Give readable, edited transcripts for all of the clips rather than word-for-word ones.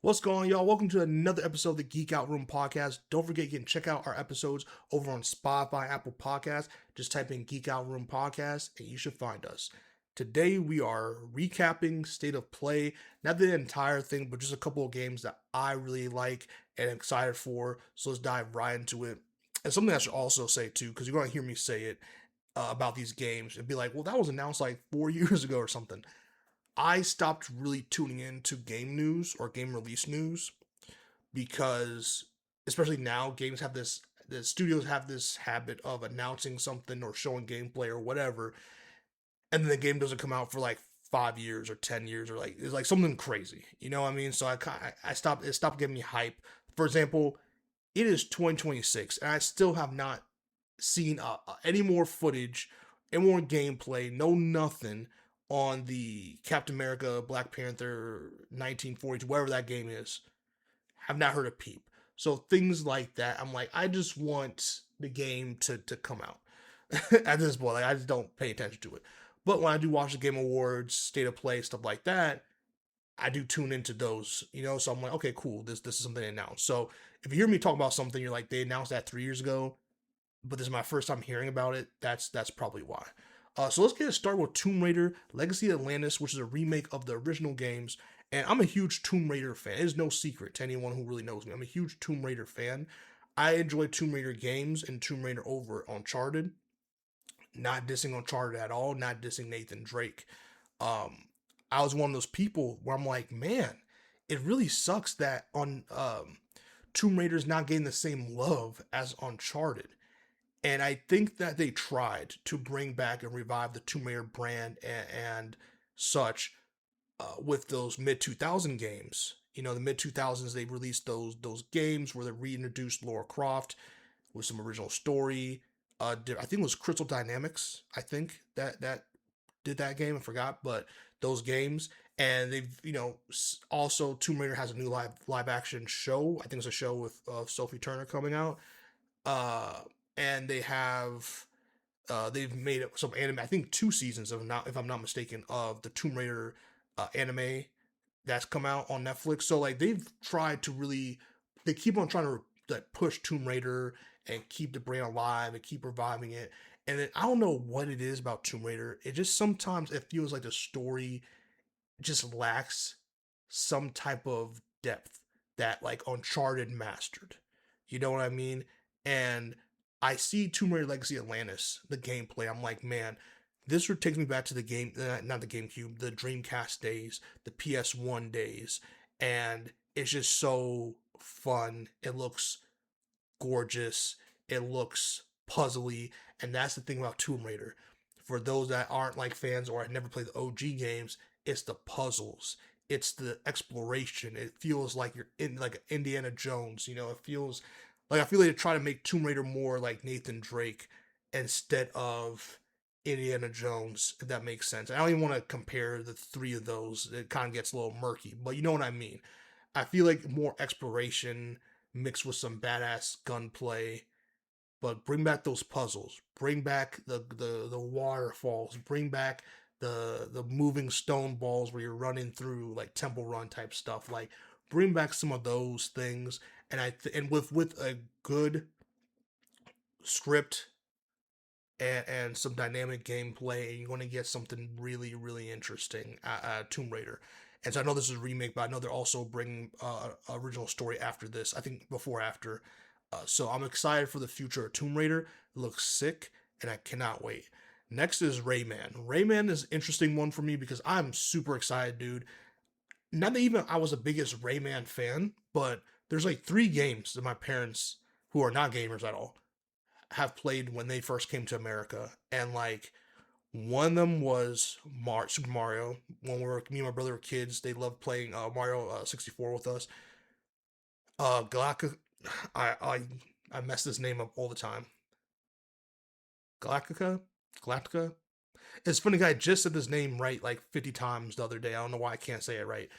What's going on, y'all? Welcome to another episode of the Geek Out Room podcast. Don't forget you can check out our episodes over on Spotify, Apple Podcasts. Just type in Geek Out Room podcast and you should find us. Today we are recapping State of Play, not the entire thing, but just a couple of games that I really like and excited for. So let's dive right into it. And something I should also say too, because you're going to hear me say it about these games and be like, well, that was announced like 4 years ago or something. I stopped really tuning into game news or game release news because, especially now, games have the studios have this habit of announcing something or showing gameplay or whatever, and then the game doesn't come out for like 5 years or 10 years or like it's like something crazy. You know what I mean? So I stopped. It stopped giving me hype. For example, it is 2026, and I still have not seen any more footage, any more gameplay, no nothing on the Captain America, Black Panther, 1942, whatever that game is. Have not heard a peep. So things like that, I'm like, I just want the game to come out. At this point, like I just don't pay attention to it. But when I do watch the Game Awards, State of Play, stuff like that, I do tune into those, So I'm like, okay, cool. This is something they announced. So if you hear me talk about something, you're like, they announced that 3 years ago, but this is my first time hearing about it. That's probably why. So let's get started with Tomb Raider Legacy of Atlantis, which is a remake of the original games. And I'm a huge Tomb Raider fan. It is no secret to anyone who really knows me. I'm a huge Tomb Raider fan. I enjoy Tomb Raider games and Tomb Raider over Uncharted. Not dissing Uncharted at all. Not dissing Nathan Drake. Um, I was one of those people where I'm like, man, it really sucks that on Tomb Raider's not getting the same love as Uncharted. And I think that they tried to bring back and revive the Tomb Raider brand and such with those mid 2000 games. The mid 2000s they released those games where they reintroduced Lara Croft with some original story. I think it was Crystal Dynamics. I think that did that game. I forgot, but those games. And they've also Tomb Raider has a new live action show. I think it's a show with Sophie Turner coming out. Uh, and they've made some anime. I think 2 seasons of not if I'm not mistaken of the Tomb Raider anime that's come out on Netflix. So like they've tried to really they keep on trying to like push Tomb Raider and keep the brand alive and keep reviving it. And then I don't know what it is about Tomb Raider. It just sometimes it feels like the story just lacks some type of depth that like Uncharted mastered. You know what I mean? And I see Tomb Raider Legacy Atlantis, the gameplay. I'm like, man, this would take me back to the game, not the GameCube, the Dreamcast days, the PS1 days. And it's just so fun. It looks gorgeous. It looks puzzly. And that's the thing about Tomb Raider. For those that aren't like fans or have never played the OG games, it's the puzzles. It's the exploration. It feels like you're in like Indiana Jones. It feels like I feel like they try to make Tomb Raider more like Nathan Drake instead of Indiana Jones, if that makes sense. I don't even want to compare the three of those. It kind of gets a little murky, but you know what I mean. I feel like more exploration mixed with some badass gunplay, but bring back those puzzles. Bring back the waterfalls. Bring back the moving stone balls where you're running through like Temple Run type stuff. Like bring back some of those things, and with a good script and some dynamic gameplay, you're going to get something really really interesting at Tomb Raider. And so I know this is a remake, but I know they're also bringing original story after this. I think before after. So I'm excited for the future of Tomb Raider. It looks sick, and I cannot wait. Next is Rayman. Rayman is an interesting one for me because I'm super excited, dude. Not that even I was the biggest Rayman fan, but there's like 3 games that my parents, who are not gamers at all, have played when they first came to America. And like one of them was Super Mario. When me and my brother were kids, they loved playing Mario 64 with us. Galactica, I mess this name up all the time. Galactica. It's funny, guy. I just said this name right like 50 times the other day. I don't know why I can't say it right.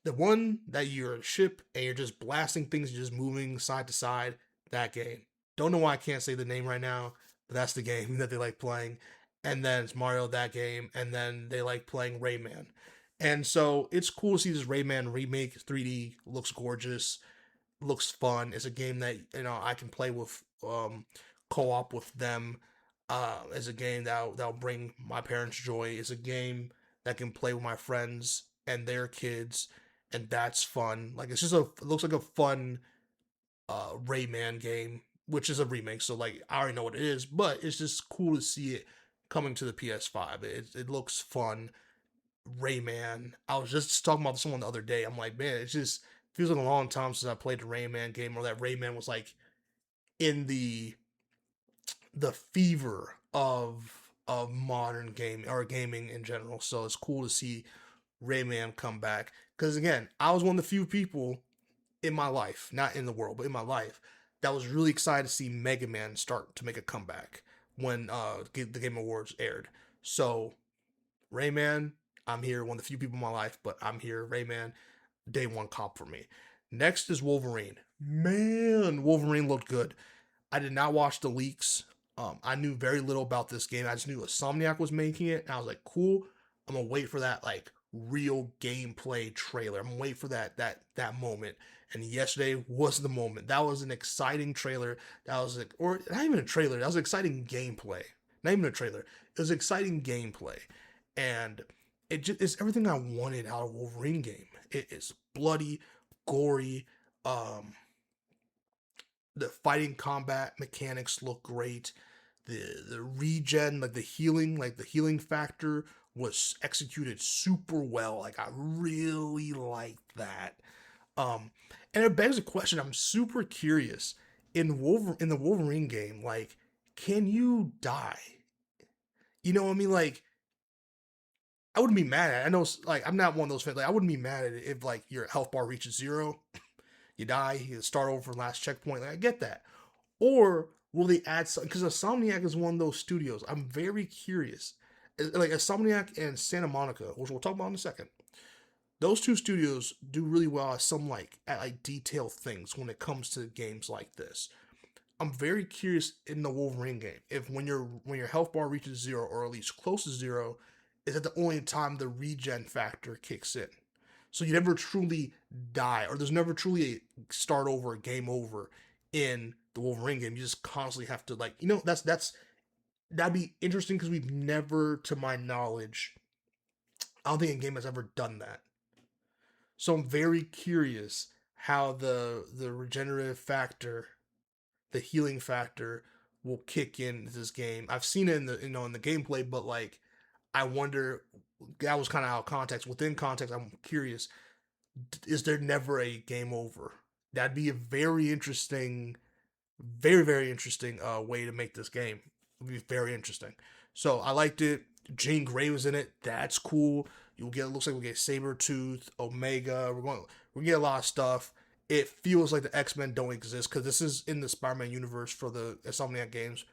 The one that you're a ship and you're just blasting things, you're just moving side to side. That game. Don't know why I can't say the name right now, but that's the game that they like playing. And then it's Mario, that game, and then they like playing Rayman. And so it's cool to see this Rayman remake. 3D looks gorgeous, looks fun. It's a game that I can play with co-op with them. It's a game that'll bring my parents joy. It's a game that I can play with my friends and their kids, and that's fun. Like it looks like a fun Rayman game, which is a remake. So like I already know what it is, but it's just cool to see it coming to the PS5. It looks fun. Rayman. I was just talking about someone the other day. I'm like, man, it just feels like a long time since I played a Rayman game, or that Rayman was like in the fever of modern game or gaming in general. So it's cool to see Rayman come back. Because again, I was one of the few people in my life, not in the world, but in my life, that was really excited to see Mega Man start to make a comeback when the Game Awards aired. So Rayman, I'm here, one of the few people in my life, but I'm here. Rayman, day one cop for me. Next is Wolverine. Man, Wolverine looked good. I did not watch the leaks. I knew very little about this game. I just knew Insomniac was making it, and I was like, cool. I'm gonna wait for that like real gameplay trailer. I'm gonna wait for that moment. And yesterday was the moment. That was an exciting trailer. That was like, or not even a trailer. That was exciting gameplay. Not even a trailer. It was exciting gameplay, and it's everything I wanted out of a Wolverine game. It is bloody, gory. The fighting combat mechanics look great. The regen, like the healing factor was executed super well. Like I really liked that. Um, and it begs a question. I'm super curious in the Wolverine game. Like, can you die? You know what I mean? Like, I wouldn't be mad at it. I know, like, I'm not one of those fans. Like, I wouldn't be mad at it if like your health bar reaches zero, you die, you start over from last checkpoint. Like, I get that. Or will they add something? Because Insomniac is one of those studios. I'm very curious. Like Insomniac and Santa Monica, which we'll talk about in a second. Those two studios do really well at like detailed things when it comes to games like this. I'm very curious in the Wolverine game if when your health bar reaches zero or at least close to zero, is that the only time the regen factor kicks in. So you never truly die, or there's never truly a start over, a game over in the Wolverine game. You just constantly have to like, that'd be interesting because we've never, to my knowledge, I don't think a game has ever done that. So I'm very curious how the regenerative factor, the healing factor, will kick in this game. I've seen it in the gameplay, but like I wonder, that was kind of out of context. Within context, I'm curious: is there never a game over? That'd be a very interesting, very very interesting way to make this game. It'd be very interesting. So I liked it. Jean Grey was in it. That's cool. You'll get, it looks like we'll get Sabretooth, Omega. We get a lot of stuff. It feels like the X-Men don't exist because this is in the Spider-Man universe for the Insomniac games,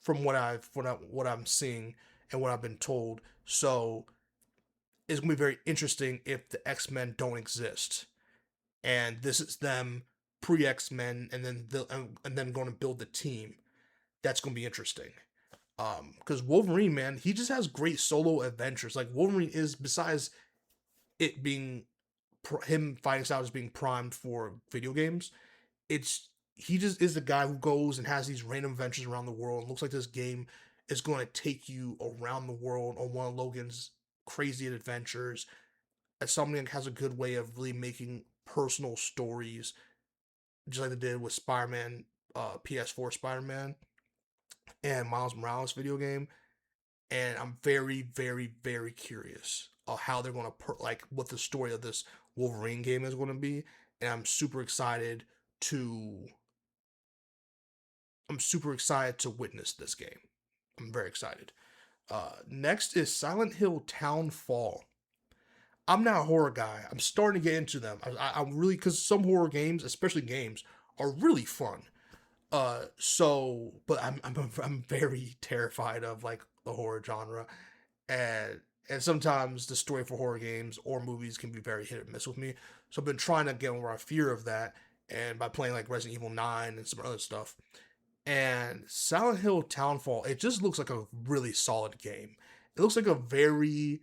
from what I'm seeing and what I've been told. So it's gonna be very interesting if the X-Men don't exist, and this is them pre X-Men, and then going to build the team. That's gonna be interesting. Because Wolverine, man, he just has great solo adventures. Like Wolverine is, besides it being him fighting styles being primed for video games, it's he just is the guy who goes and has these random adventures around the world. It looks like this game is going to take you around the world on one of Logan's crazy adventures. As something has a good way of really making personal stories, just like they did with Spider-Man, PS4 Spider-Man, and Miles Morales video game. And I'm very, very, very curious of how they're going to like what the story of this Wolverine game is going to be, and to I'm super excited to witness this game. I'm very excited. Next is Silent Hill Townfall. I'm not a horror guy. I'm starting to get into them. I'm really, because some horror games, especially games, are really fun. But I'm very terrified of like the horror genre, and sometimes the story for horror games or movies can be very hit or miss with me. So I've been trying to get over my fear of that, and by playing like Resident Evil 9 and some other stuff. And Silent Hill Townfall, it just looks like a really solid game. It looks like a very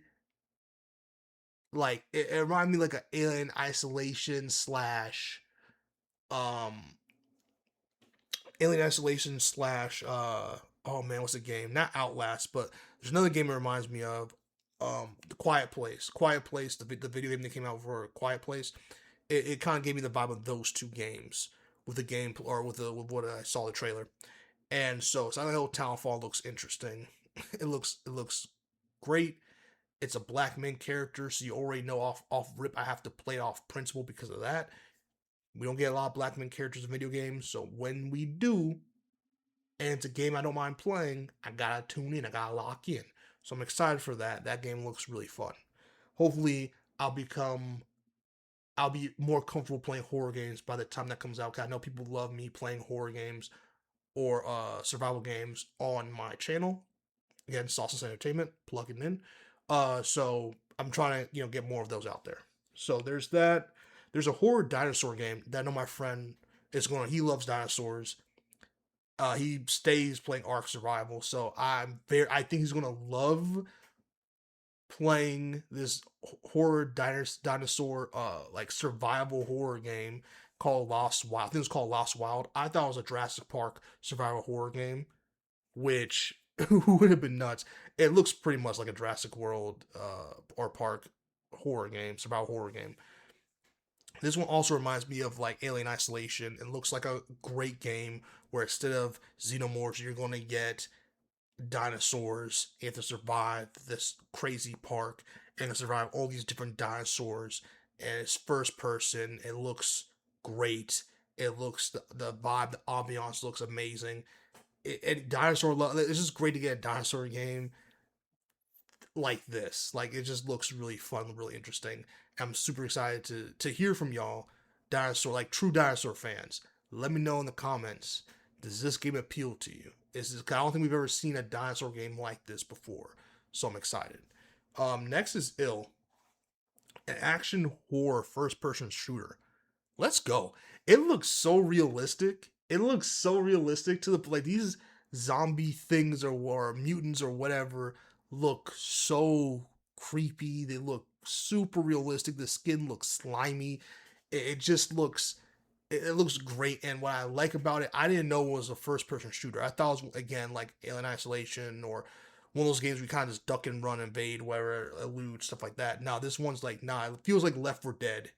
Like it reminded me like an Alien Isolation slash um Alien Isolation slash oh man, what's the game? Not Outlast, but there's another game it reminds me of. The Quiet Place. Quiet Place, the video game that came out for Quiet Place. It kind of gave me the vibe of those two games with the game or with what I saw the trailer. And so Silent Hill Townfall looks interesting. It looks great. It's a black main character, so you already know off rip I have to play it off principle because of that. We don't get a lot of black main characters in video games, so when we do, and it's a game I don't mind playing, I gotta tune in, I gotta lock in. So I'm excited for that. That game looks really fun. Hopefully, I'll be more comfortable playing horror games by the time that comes out. Cause I know people love me playing horror games or survival games on my channel. Again, Sauceless Entertainment, plugging in. So I'm trying to get more of those out there. So there's that. There's a horror dinosaur game that I know my friend is going. He loves dinosaurs. He stays playing Ark Survival, so I think he's gonna love playing this horror dinosaur like survival horror game called Lost Wild. I think it's called Lost Wild. I thought it was a Jurassic Park survival horror game, which would have been nuts. It looks pretty much like a Jurassic World or Park horror game, survival horror game. This one also reminds me of like Alien Isolation and looks like a great game where instead of xenomorphs, you're going to get dinosaurs. You have to survive this crazy park and survive all these different dinosaurs. And it's first person. It looks great. It looks, the vibe, the ambiance looks amazing. It's just great to get a dinosaur game like this. Like it just looks really fun, really interesting. I'm super excited to hear from y'all, true dinosaur fans. Let me know in the comments. Does this game appeal to you? I don't think we've ever seen a dinosaur game like this before, so I'm excited. Next is Ill, an action horror first person shooter. Let's go. It looks so realistic. It looks so realistic to the like these zombie things or mutants or whatever look so creepy. They look super realistic. The skin looks slimy. It just looks it looks great. And what I like about it, I didn't know it was a first person shooter. I thought it was again like Alien Isolation or one of those games we kind of just duck and run, invade, whatever, elude, stuff like that. Now this one's like, nah, it feels like Left 4 Dead.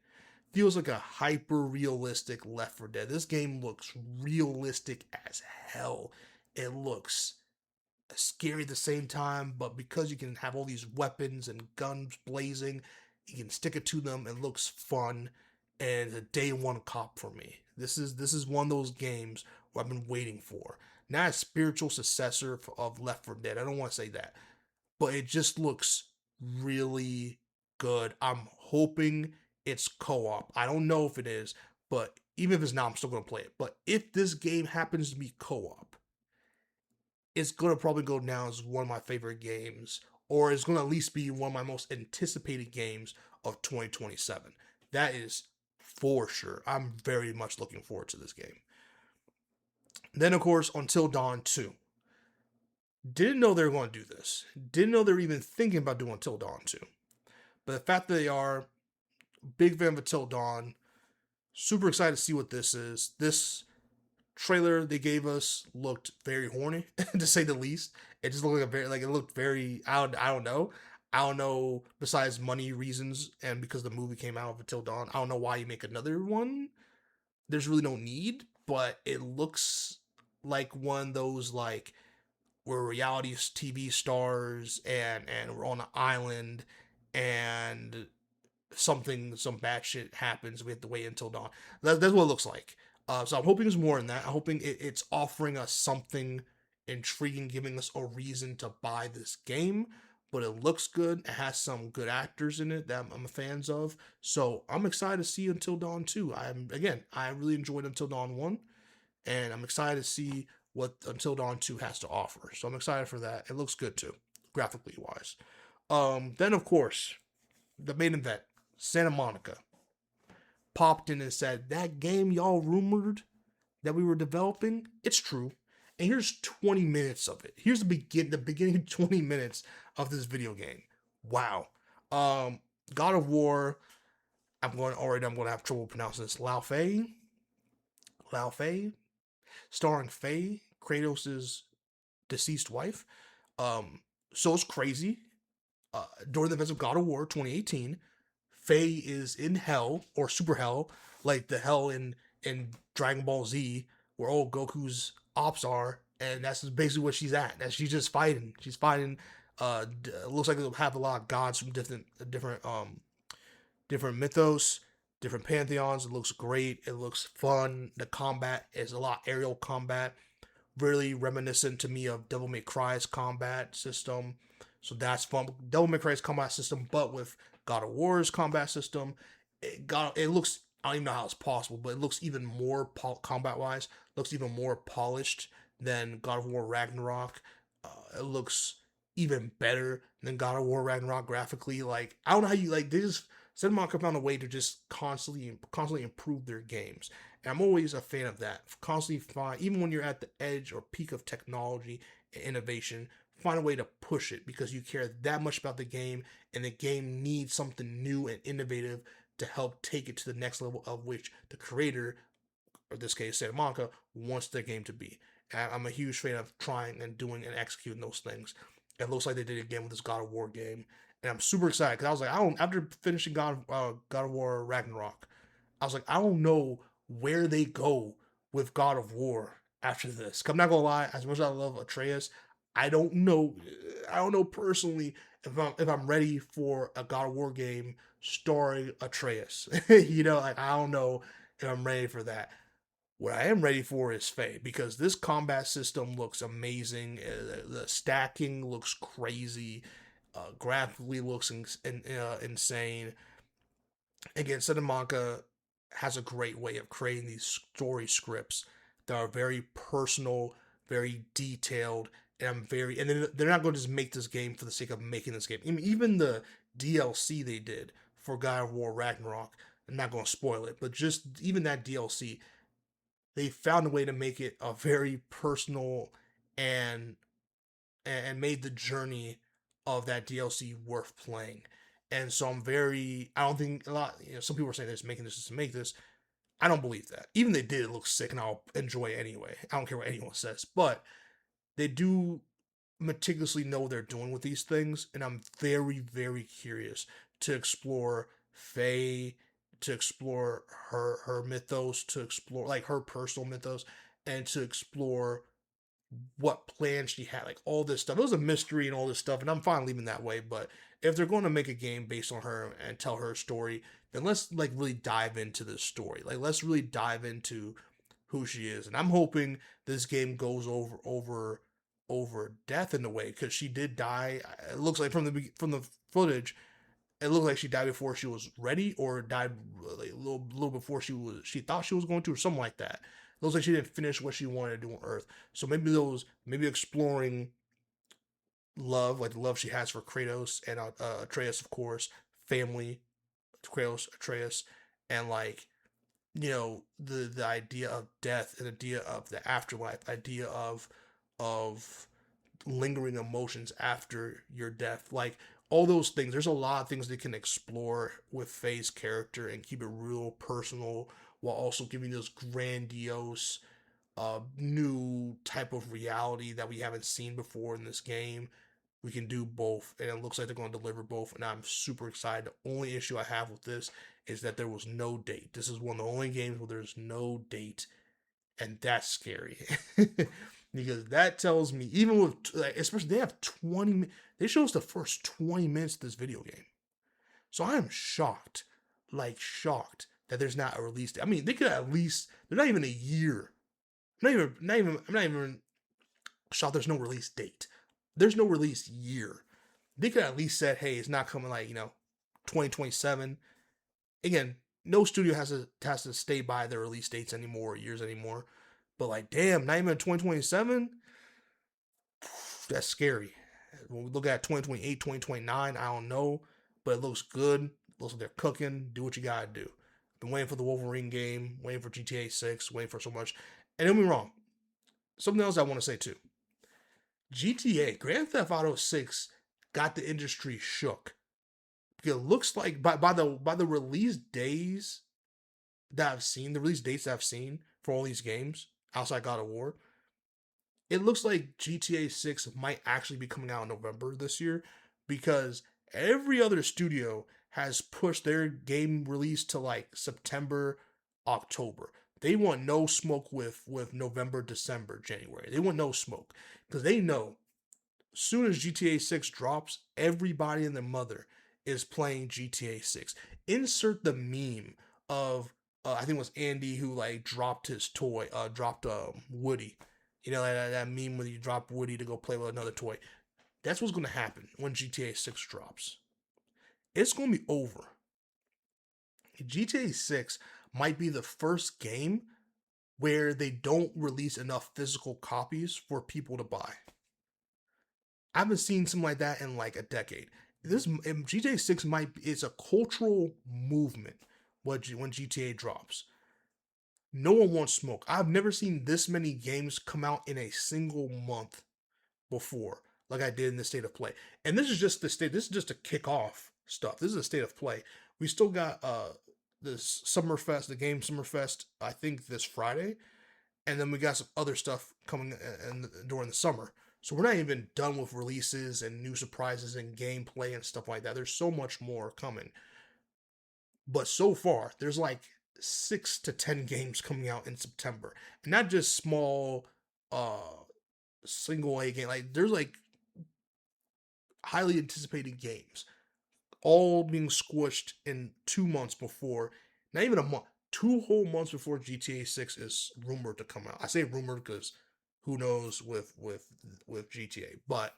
Feels like a hyper realistic Left 4 Dead. This game looks realistic as hell. It looks scary at the same time, but because you can have all these weapons and guns blazing, you can stick it to them. It looks fun, and it's a day one cop for me. This is one of those games where I've been waiting for. Not a spiritual successor of Left 4 Dead. I don't want to say that, but it just looks really good. I'm hoping it's co-op. I don't know if it is, but even if it's not, I'm still gonna play it. But if this game happens to be co-op, it's gonna probably go down as one of my favorite games, or it's gonna at least be one of my most anticipated games of 2027. That is for sure. I'm very much looking forward to this game. Then, of course, Until Dawn 2. Didn't know they were going to do this. Didn't know they were even thinking about doing Until Dawn 2. But the fact that they are, big fan of Until Dawn, super excited to see what this is. This trailer they gave us looked very horny, to say the least. It just looked like it looked very, I don't know. I don't know, besides money reasons and because the movie came out of Until Dawn, I don't know why you make another one. There's really no need, but it looks like one of those like we're reality TV stars and we're on an island and some bad shit happens. We have to wait until dawn. That's what it looks like. So I'm hoping there's more in that. I'm hoping it's offering us something intriguing, giving us a reason to buy this game. But it looks good. It has some good actors in it that I'm fans of. So I'm excited to see Until Dawn 2. I really enjoyed Until Dawn 1. And I'm excited to see what Until Dawn 2 has to offer. So I'm excited for that. It looks good too, graphically wise. Then of course, the main event, Santa Monica, popped in and said, that game y'all rumored that we were developing, it's true. And here's 20 minutes of it. Here's the beginning 20 minutes of this video game. Wow. God of War. I'm going to have trouble pronouncing this. Lao Fei, starring Faye, Kratos' deceased wife. Um, so it's crazy. During the events of God of War 2018, Faye is in hell or super hell, like the hell in Dragon Ball Z, where all Goku's ops are, and that's basically what she's at. That she's just fighting. She's fighting. Looks like it'll have a lot of gods from different mythos, different pantheons. It looks great. It looks fun. The combat is a lot aerial combat, really reminiscent to me of Devil May Cry's combat system. So that's fun. Devil May Cry's combat system, but with God of War's combat system, it looks. I don't even know how it's possible, but it looks even more combat wise. Looks even more polished than God of War Ragnarok. It looks even better than God of War Ragnarok graphically. Like I don't know how you like. They just Santa Monica found a way to just constantly improve their games. And I'm always a fan of that. Constantly find, even when you're at the edge or peak of technology and innovation, find a way to push it because you care that much about the game, and the game needs something new and innovative to help take it to the next level of which the creator, or in this case Santa Monica, wants their game to be. And I'm a huge fan of trying and doing and executing those things. It looks like they did it again with this God of War game, and I'm super excited because I was like, I don't. After finishing God of War Ragnarok, I was like, I don't know where they go with God of War after this. I'm not gonna lie, as much as I love Atreus, I don't know. I don't know personally if I'm ready for a God of War game starring Atreus. Like I don't know if I'm ready for that. What I am ready for is Faye because this combat system looks amazing. The stacking looks crazy. Graphically looks insane. Again, Santa has a great way of creating these story scripts that are very personal, very detailed, and and then they're not going to just make this game for the sake of making this game. I mean, even the DLC they did for God of War Ragnarok, I'm not going to spoil it, but just even that DLC, they found a way to make it a very personal and and made the journey of that DLC worth playing. And so I don't think a lot, some people are saying they're making this just to make this. I don't believe that. Even if they did, it looks sick and I'll enjoy it anyway. I don't care what anyone says. But they do meticulously know what they're doing with these things. And I'm very, very curious to explore Faye, to explore her mythos, to explore like her personal mythos, and to explore what plans she had, like all this stuff. It was a mystery and all this stuff, and I'm fine leaving that way. But if they're going to make a game based on her and tell her story, then let's like really dive into this story. Like let's really dive into who she is. And I'm hoping this game goes over death in a way because she did die. It looks like from the footage, it looked like she died before she was ready, or died like a little before she thought she was going to, or something like that. It looks like she didn't finish what she wanted to do on Earth. So maybe exploring love, like the love she has for Kratos and Atreus, of course, family, Kratos, Atreus, and like the idea of death and the idea of the afterlife, idea of lingering emotions after your death, like all those things. There's a lot of things they can explore with Faye's character and keep it real personal while also giving this grandiose new type of reality that we haven't seen before in this game. We can do both, and it looks like they're going to deliver both, and I'm super excited. The only issue I have with this is that there was no date. This is one of the only games where there's no date, and that's scary. Because that tells me, even with, like, especially they have 20, they show us the first 20 minutes of this video game. So I am shocked, like shocked that there's not a release date. I mean, they could at least, they're not even a year. I'm not even shocked there's no release date. There's no release year. They could at least said, hey, it's not coming like, 2027. Again, no studio has to stay by their release dates anymore, or years anymore. But like, damn, not even 2027. That's scary. When we look at 2028, 2029, I don't know, but it looks good. It looks like they're cooking. Do what you gotta do. Been waiting for the Wolverine game, waiting for GTA 6, waiting for so much. And don't be wrong. Something else I want to say too. GTA, Grand Theft Auto 6 got the industry shook. It looks like by the release days that I've seen, the release dates that I've seen for all these games outside God of War, it looks like GTA 6 might actually be coming out in November this year because every other studio has pushed their game release to like September, October. They want no smoke with November, December, January. They want no smoke because they know as soon as GTA 6 drops, everybody and their mother is playing GTA 6. Insert the meme of I think it was Andy who like dropped his toy, dropped Woody. You know that meme where you drop Woody to go play with another toy. That's what's going to happen when GTA 6 drops. It's going to be over. GTA 6 might be the first game where they don't release enough physical copies for people to buy. I haven't seen something like that in like a decade. This GTA 6 is a cultural movement when GTA drops. No one wants smoke. I've never seen this many games come out in a single month before, like I did in the state of play. And this is just the state. This is just to kick off stuff. This is a state of play. We still got this Summerfest, the game Summerfest. I think this Friday, and then we got some other stuff coming during the summer. So we're not even done with releases and new surprises and gameplay and stuff like that. There's so much more coming. But so far, there's like 6 to 10 games coming out in September. And not just small single A game. Like there's like highly anticipated games all being squished in 2 months before, not even a month, 2 whole months before GTA 6 is rumored to come out. I say rumored because who knows with GTA, but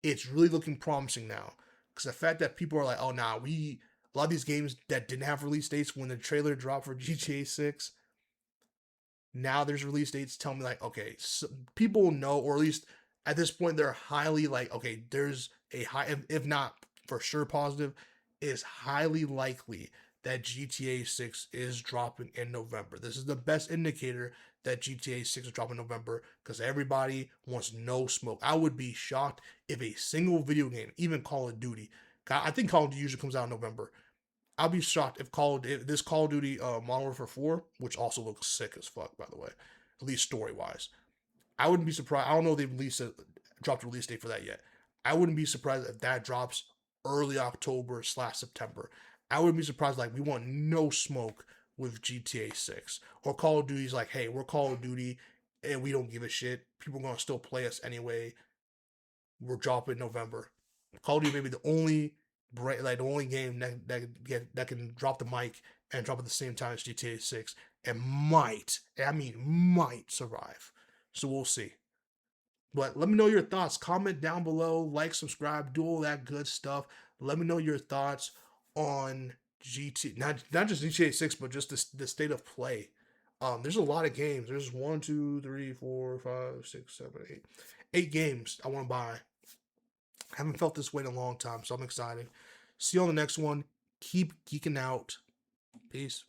it's really looking promising now because the fact that people are like, oh, nah, a lot of these games that didn't have release dates when the trailer dropped for GTA 6, now there's release dates telling me like, okay, so people know, or at least at this point they're highly like, okay, there's a high, if not for sure positive, is highly likely that GTA 6 is dropping in November. This is the best indicator that GTA 6 is dropping in November because everybody wants no smoke. I would be shocked if a single video game, even Call of Duty, I think Call of Duty usually comes out in November. I'll be shocked if this Call of Duty Modern Warfare 4, which also looks sick as fuck, by the way, at least story wise. I wouldn't be surprised. I don't know if they dropped a release date for that yet. I wouldn't be surprised if that drops early October/September. I wouldn't be surprised. Like we want no smoke with GTA 6 or Call of Duty's like, hey, we're Call of Duty and we don't give a shit. People are gonna still play us anyway. We're dropping November. Call of Duty may be the only game that can drop the mic and drop at the same time as GTA 6 and might survive. So we'll see. But let me know your thoughts. Comment down below, like, subscribe, do all that good stuff. Let me know your thoughts on not just GTA 6, but just the state of play. There's a lot of games. There's 1, 2, 3, 4, 5, 6, 7, 8. 8 games I want to buy. I haven't felt this way in a long time, so I'm excited. See you on the next one. Keep geeking out. Peace.